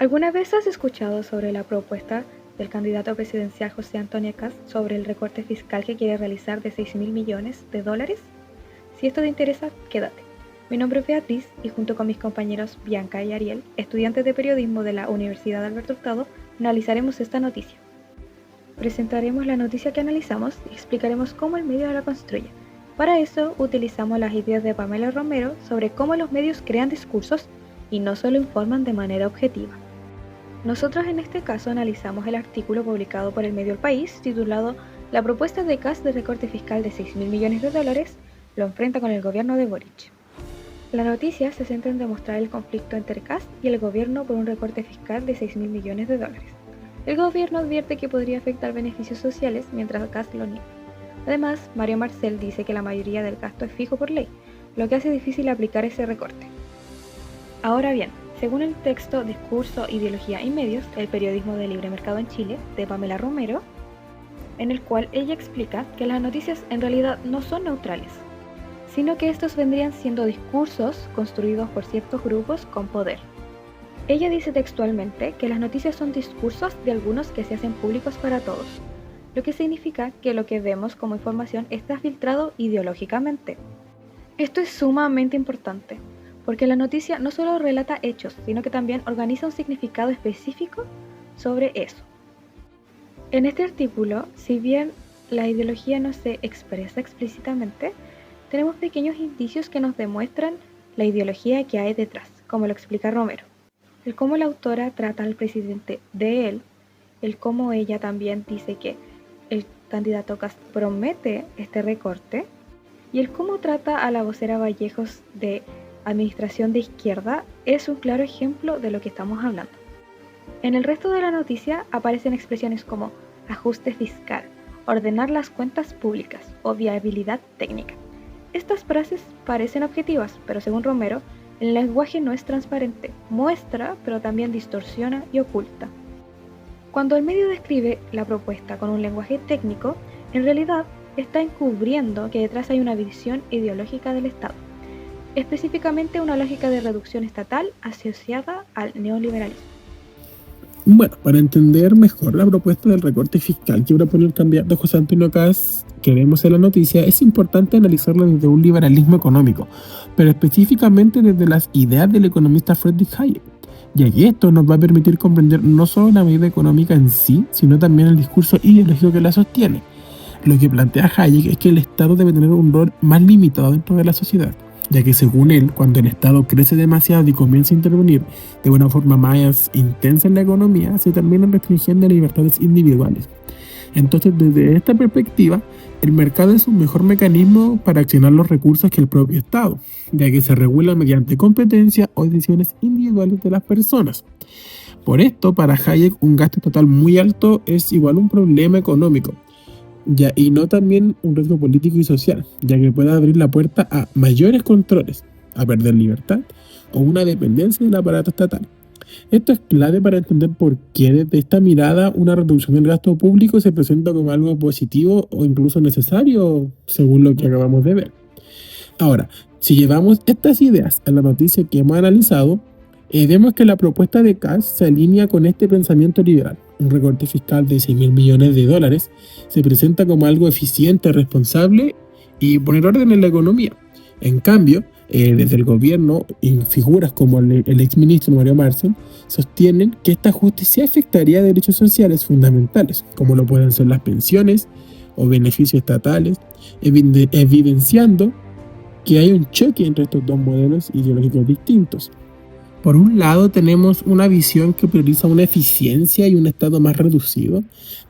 ¿Alguna vez has escuchado sobre la propuesta del candidato presidencial José Antonio Kast sobre el recorte fiscal que quiere realizar de 6.000 millones de dólares? Si esto te interesa, quédate. Mi nombre es Beatriz y junto con mis compañeros Bianca y Ariel, estudiantes de periodismo de la Universidad Alberto Hurtado, analizaremos esta noticia. Presentaremos la noticia que analizamos y explicaremos cómo el medio la construye. Para eso utilizamos las ideas de Pamela Romero sobre cómo los medios crean discursos y no solo informan de manera objetiva. Nosotros en este caso analizamos el artículo publicado por el medio El País titulado "La propuesta de Kast de recorte fiscal de 6.000 millones de dólares lo enfrenta con el gobierno de Boric". La noticia se centra en demostrar el conflicto entre Kast y el gobierno por un recorte fiscal de 6.000 millones de dólares. El gobierno advierte que podría afectar beneficios sociales mientras Kast lo niega. Además, Mario Marcel dice que la mayoría del gasto es fijo por ley, lo que hace difícil aplicar ese recorte. Ahora bien, según el texto Discurso, Ideología y Medios, el periodismo de libre mercado en Chile, de Pamela Romero, en el cual ella explica que las noticias en realidad no son neutrales, sino que estos vendrían siendo discursos construidos por ciertos grupos con poder. Ella dice textualmente que las noticias son discursos de algunos que se hacen públicos para todos, lo que significa que lo que vemos como información está filtrado ideológicamente. Esto es sumamente importante, porque la noticia no solo relata hechos, sino que también organiza un significado específico sobre eso. En este artículo, si bien la ideología no se expresa explícitamente, tenemos pequeños indicios que nos demuestran la ideología que hay detrás, como lo explica Romero. El cómo la autora trata al presidente de él, el cómo ella también dice que el candidato Kast promete este recorte, y el cómo trata a la vocera Vallejos de administración de izquierda es un claro ejemplo de lo que estamos hablando. En el resto de la noticia aparecen expresiones como ajuste fiscal, ordenar las cuentas públicas o viabilidad técnica. Estas frases parecen objetivas, pero según Romero, el lenguaje no es transparente, muestra, pero también distorsiona y oculta. Cuando el medio describe la propuesta con un lenguaje técnico, en realidad está encubriendo que detrás hay una visión ideológica del Estado, específicamente una lógica de reducción estatal asociada al neoliberalismo. Bueno, para entender mejor la propuesta del recorte fiscal que propone el candidato José Antonio Kast que vemos en la noticia, es importante analizarlo desde un liberalismo económico, pero específicamente desde las ideas del economista Friedrich Hayek, ya que esto nos va a permitir comprender no solo la medida económica en sí, sino también el discurso ideológico que la sostiene. Lo que plantea Hayek es que el Estado debe tener un rol más limitado dentro de la sociedad, ya que según él, cuando el Estado crece demasiado y comienza a intervenir de una forma más intensa en la economía, se terminan restringiendo libertades individuales. Entonces, desde esta perspectiva, el mercado es un mejor mecanismo para accionar los recursos que el propio Estado, ya que se regula mediante competencia o decisiones individuales de las personas. Por esto, para Hayek, un gasto total muy alto es igual a un problema económico, y no también un riesgo político y social, ya que puede abrir la puerta a mayores controles, a perder libertad o una dependencia del aparato estatal. Esto es clave para entender por qué desde esta mirada una reducción del gasto público se presenta como algo positivo o incluso necesario, según lo que acabamos de ver. Ahora, si llevamos estas ideas a la noticia que hemos analizado, vemos que la propuesta de Kast se alinea con este pensamiento liberal. Un recorte fiscal de 6.000 millones de dólares se presenta como algo eficiente, responsable y poner orden en la economía. En cambio, desde el gobierno, y figuras como el exministro Mario Marcel sostienen que esta justicia afectaría derechos sociales fundamentales, como lo pueden ser las pensiones o beneficios estatales, evidenciando que hay un choque entre estos dos modelos ideológicos distintos. Por un lado tenemos una visión que prioriza una eficiencia y un Estado más reducido,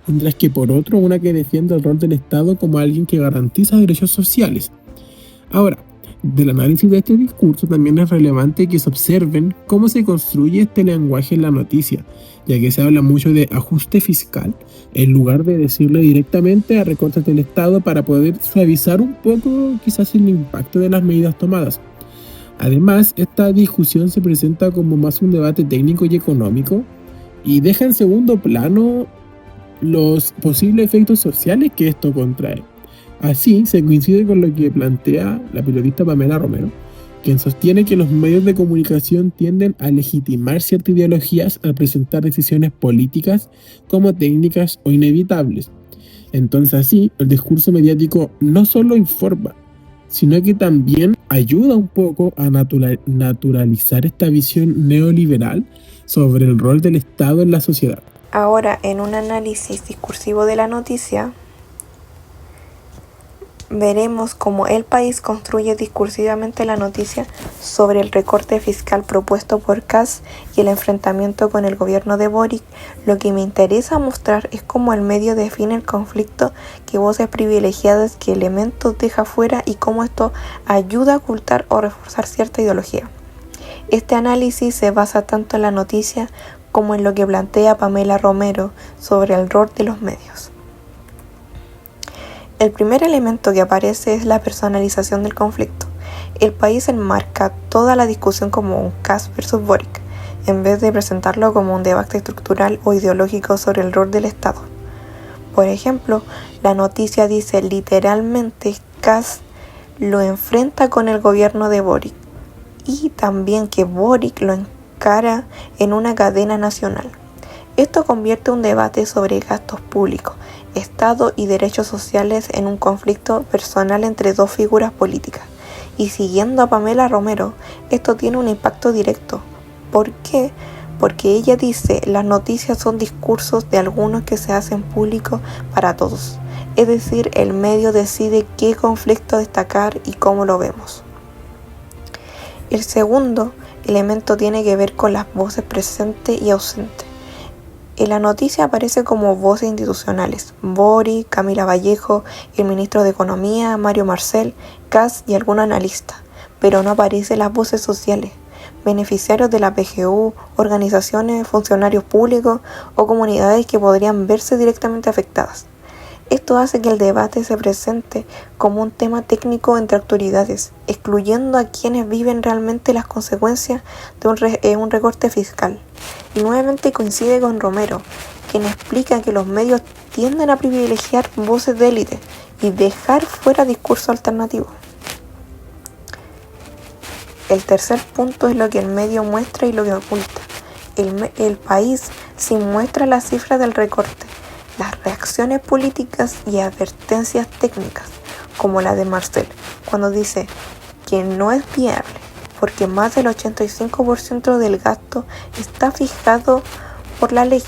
mientras que por otro una que defiende el rol del Estado como alguien que garantiza derechos sociales. Ahora, del análisis de este discurso también es relevante que se observen cómo se construye este lenguaje en la noticia, ya que se habla mucho de ajuste fiscal, en lugar de decirle directamente a recortes del Estado para poder suavizar un poco quizás el impacto de las medidas tomadas. Además, esta discusión se presenta como más un debate técnico y económico y deja en segundo plano los posibles efectos sociales que esto contrae. Así, se coincide con lo que plantea la periodista Pamela Romero, quien sostiene que los medios de comunicación tienden a legitimar ciertas ideologías al presentar decisiones políticas como técnicas o inevitables. Entonces así, el discurso mediático no solo informa, sino que también ayuda un poco a naturalizar esta visión neoliberal sobre el rol del Estado en la sociedad. Ahora, en un análisis discursivo de la noticia, veremos cómo El País construye discursivamente la noticia sobre el recorte fiscal propuesto por Kast y el enfrentamiento con el gobierno de Boric. Lo que me interesa mostrar es cómo el medio define el conflicto, qué voces privilegiadas, qué elementos deja fuera y cómo esto ayuda a ocultar o reforzar cierta ideología. Este análisis se basa tanto en la noticia como en lo que plantea Pamela Romero sobre el rol de los medios. El primer elemento que aparece es la personalización del conflicto. El País enmarca toda la discusión como un Kast versus Boric, en vez de presentarlo como un debate estructural o ideológico sobre el rol del Estado. Por ejemplo, la noticia dice literalmente Kast lo enfrenta con el gobierno de Boric y también que Boric lo encara en una cadena nacional. Esto convierte un debate sobre gastos públicos, Estado y derechos sociales en un conflicto personal entre dos figuras políticas. Y siguiendo a Pamela Romero, esto tiene un impacto directo. ¿Por qué? Porque ella dice, las noticias son discursos de algunos que se hacen públicos para todos. Es decir, el medio decide qué conflicto destacar y cómo lo vemos. El segundo elemento tiene que ver con las voces presentes y ausentes. En la noticia aparece como voces institucionales, Boric, Camila Vallejo, el ministro de Economía, Mario Marcel, Kast y algún analista, pero no aparecen las voces sociales, beneficiarios de la PGU, organizaciones, funcionarios públicos o comunidades que podrían verse directamente afectadas. Esto hace que el debate se presente como un tema técnico entre autoridades, excluyendo a quienes viven realmente las consecuencias de un recorte fiscal. Y nuevamente coincide con Romero, quien explica que los medios tienden a privilegiar voces de élite y dejar fuera discurso alternativo. El tercer punto es lo que el medio muestra y lo que oculta. El País sí muestra las cifras del recorte, las reacciones políticas y advertencias técnicas, como la de Marcel, cuando dice que no es viable, porque más del 85% del gasto está fijado por la ley,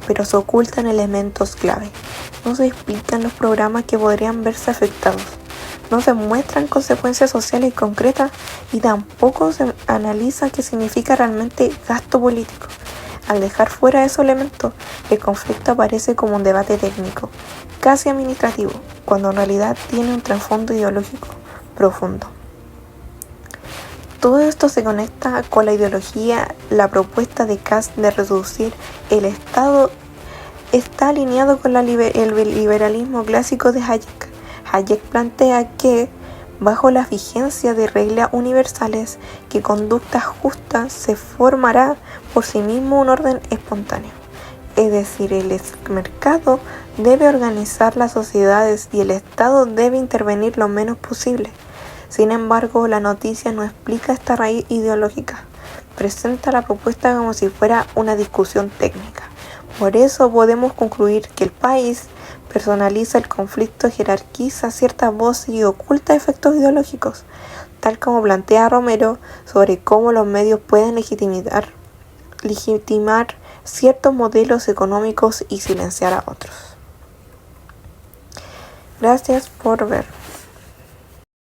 pero se ocultan elementos clave. No se explican los programas que podrían verse afectados, no se muestran consecuencias sociales concretas y tampoco se analiza qué significa realmente gasto político. Al dejar fuera esos elementos, el conflicto aparece como un debate técnico, casi administrativo, cuando en realidad tiene un trasfondo ideológico profundo. Todo esto se conecta con la ideología. La propuesta de Kast de reducir el Estado está alineado con el liberalismo clásico de Hayek. Hayek plantea que, bajo la vigencia de reglas universales, que conducta justa se formará por sí mismo un orden espontáneo. Es decir, el mercado debe organizar las sociedades y el Estado debe intervenir lo menos posible. Sin embargo, la noticia no explica esta raíz ideológica, presenta la propuesta como si fuera una discusión técnica. Por eso podemos concluir que El País personaliza el conflicto, jerarquiza ciertas voces y oculta efectos ideológicos, tal como plantea Romero sobre cómo los medios pueden legitimar ciertos modelos económicos y silenciar a otros. Gracias por ver.